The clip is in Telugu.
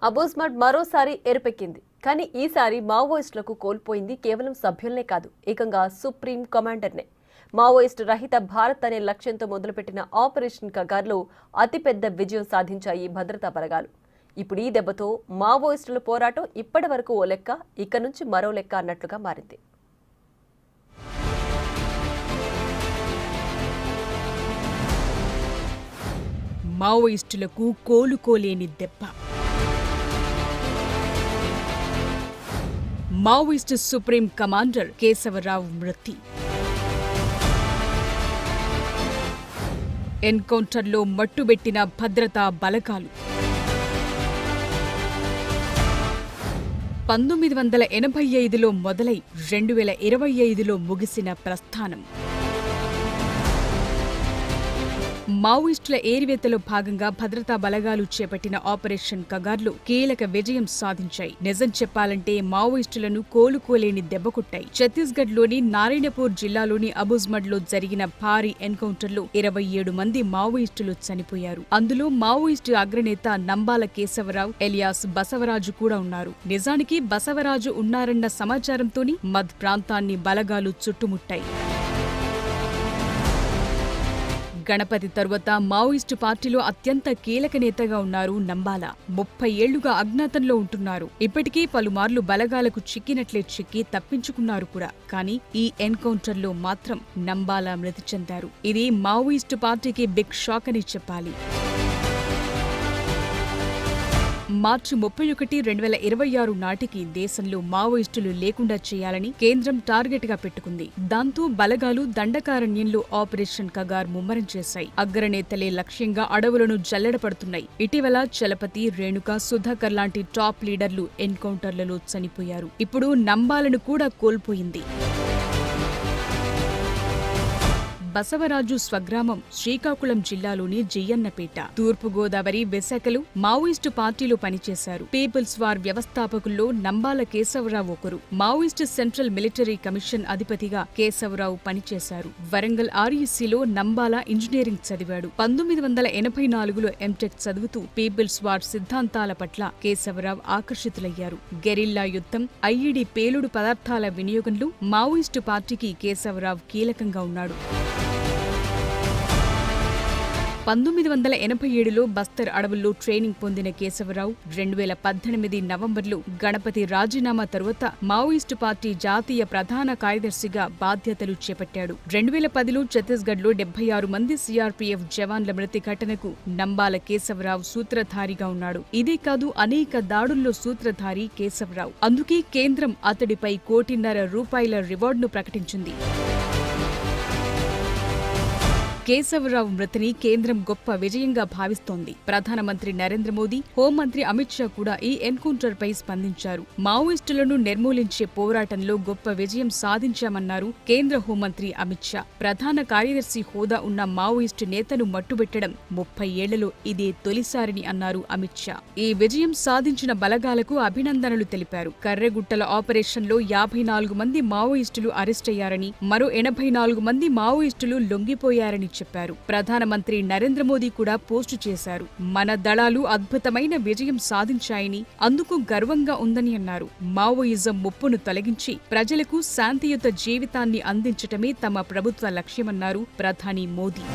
అబూజ్మడ్ మరోసారి ఎరుపెక్కింది. కానీ ఈసారి మావోయిస్టులకు కోల్పోయింది కేవలం సభ్యులనే కాదు, ఏకంగా సుప్రీం కమాండర్నే. మావోయిస్టు రహిత భారత్ అనే లక్ష్యంతో మొదలుపెట్టిన ఆపరేషన్ కగార్లో అతిపెద్ద విజయం సాధించాయి భద్రతా బలగాలు. ఇప్పుడు ఈ దెబ్బతో మావోయిస్టుల పోరాటం ఇప్పటి వరకు ఓ లెక్క, ఇక నుంచి మరో లెక్క అన్నట్లుగా మారింది. మావోయిస్టులకు కోలుకోలేని దెబ్బ. మావోయిస్టు సుప్రీం కమాండర్ కేశవరావు మృతి. ఎన్కౌంటర్లో మట్టుబెట్టిన భద్రతా బలగాలు. 1985లో మొదలై 2025లో ముగిసిన ప్రస్థానం. మావోయిస్టుల ఏరివేతలో భాగంగా భద్రతా బలగాలు చేపట్టిన ఆపరేషన్ కగార్లో కీలక విజయం సాధించాయి. నిజం చెప్పాలంటే మావోయిస్టులను కోలుకోలేని దెబ్బకొట్టాయి. ఛత్తీస్గఢ్లోని నారాయణపూర్ జిల్లాలోని అబూజ్మడ్లో జరిగిన భారీ ఎన్కౌంటర్లో 27 మంది మావోయిస్టులు చనిపోయారు. అందులో మావోయిస్టు అగ్రనేత నంబాల కేశవరావు ఎలియాస్ బసవరాజు కూడా ఉన్నారు. నిజానికి బసవరాజు ఉన్నారన్న సమాచారంతోని మద్ ప్రాంతాన్ని బలగాలు చుట్టుముట్టాయి. గణపతి తరువాత మావోయిస్టు పార్టీలో అత్యంత కీలక నేతగా ఉన్నారు నంబాల. 30 ఏళ్లుగా అజ్ఞాతంలో ఉంటున్నారు. ఇప్పటికీ పలుమార్లు బలగాలకు చిక్కినట్లే చిక్కి తప్పించుకున్నారు కూడా. కానీ ఈ ఎన్కౌంటర్లో మాత్రం నంబాల మృతి చెందారు. ఇది మావోయిస్టు పార్టీకి బిగ్ షాక్ అని చెప్పాలి. మార్చి 31, 2026 నాటికి దేశంలో మావోయిస్టులు లేకుండా చేయాలని కేంద్రం టార్గెట్ గా పెట్టుకుంది. దాంతో బలగాలు దండకారణ్యంలో ఆపరేషన్ కగార్ ముమ్మరం చేశాయి. అగ్రనేతలే లక్ష్యంగా అడవులను జల్లెడపడుతున్నాయి. ఇటీవల చలపతి, రేణుక, సుధాకర్ లాంటి టాప్ లీడర్లు ఎన్కౌంటర్లలో చనిపోయారు. ఇప్పుడు నంబాలను కూడా కోల్పోయింది. బసవరాజు స్వగ్రామం శ్రీకాకుళం జిల్లాలోని జియ్యన్నపేట. తూర్పుగోదావరి, విశాఖలు మావోయిస్టు పార్టీలో పనిచేశారు. పీపుల్స్ వార్ వ్యవస్థాపకుల్లో నంబాల కేశవరావు ఒకరు. మావోయిస్టు సెంట్రల్ మిలిటరీ కమిషన్ అధిపతిగా కేశవరావు పనిచేశారు. వరంగల్ ఆర్ఈసీలో నంబాల ఇంజనీరింగ్ చదివాడు. 1984లో ఎంటెక్ చదువుతూ పీపుల్స్ వార్ సిద్ధాంతాల పట్ల కేశవరావు ఆకర్షితులయ్యారు. గెరిల్లా యుద్ధం, ఐఈడీ పేలుడు పదార్థాల వినియోగంలో మావోయిస్టు పార్టీకి కేశవరావు కీలకంగా ఉన్నాడు. 1987లో బస్తర్ అడవుల్లో ట్రైనింగ్ పొందిన కేశవరావు 2018 నవంబర్లో గణపతి రాజీనామా తరువాత మావోయిస్టు పార్టీ జాతీయ ప్రధాన కార్యదర్శిగా బాధ్యతలు చేపట్టాడు. 2010లో ఛత్తీస్గఢ్లో 76 మంది సీఆర్పీఎఫ్ జవాన్ల మృతి ఘటనకు నంబాల కేశవరావు సూత్రధారిగా ఉన్నాడు. ఇదే కాదు, అనేక దాడుల్లో సూత్రధారి కేశవరావు. అందుకే కేంద్రం అతడిపై ₹1.5 కోటి రివార్డును ప్రకటించింది. కేశవరావు మృతిని కేంద్రం గొప్ప విజయంగా భావిస్తోంది. ప్రధానమంత్రి నరేంద్ర మోదీ, హోంమంత్రి అమిత్ షా కూడా ఈ ఎన్కౌంటర్పై స్పందించారు. మావోయిస్టులను నిర్మూలించే పోరాటంలో గొప్ప విజయం సాధించామన్నారు కేంద్ర హోంమంత్రి అమిత్ షా. ప్రధాన కార్యదర్శి హోదా ఉన్న మావోయిస్టు నేతను మట్టుబెట్టడం 30 ఏళ్లలో ఇదే తొలిసారిని అన్నారు అమిత్ షా. ఈ విజయం సాధించిన బలగాలకు అభినందనలు తెలిపారు. కర్రెగుట్టల ఆపరేషన్లో 54 మంది మావోయిస్టులు అరెస్టయ్యారని, మరో 84 మంది మావోయిస్టులు లొంగిపోయారని చెప్పారు. ప్రధానమంత్రి నరేంద్ర మోదీ కూడా పోస్టు చేశారు. మన దళాలు అద్భుతమైన విజయం సాధించాయని, అందుకు గర్వంగా ఉందని అన్నారు. మావోయిజం ముప్పును తొలగించి ప్రజలకు శాంతియుత జీవితాన్ని అందించటమే తమ ప్రభుత్వ లక్ష్యమన్నారు ప్రధాని మోదీ.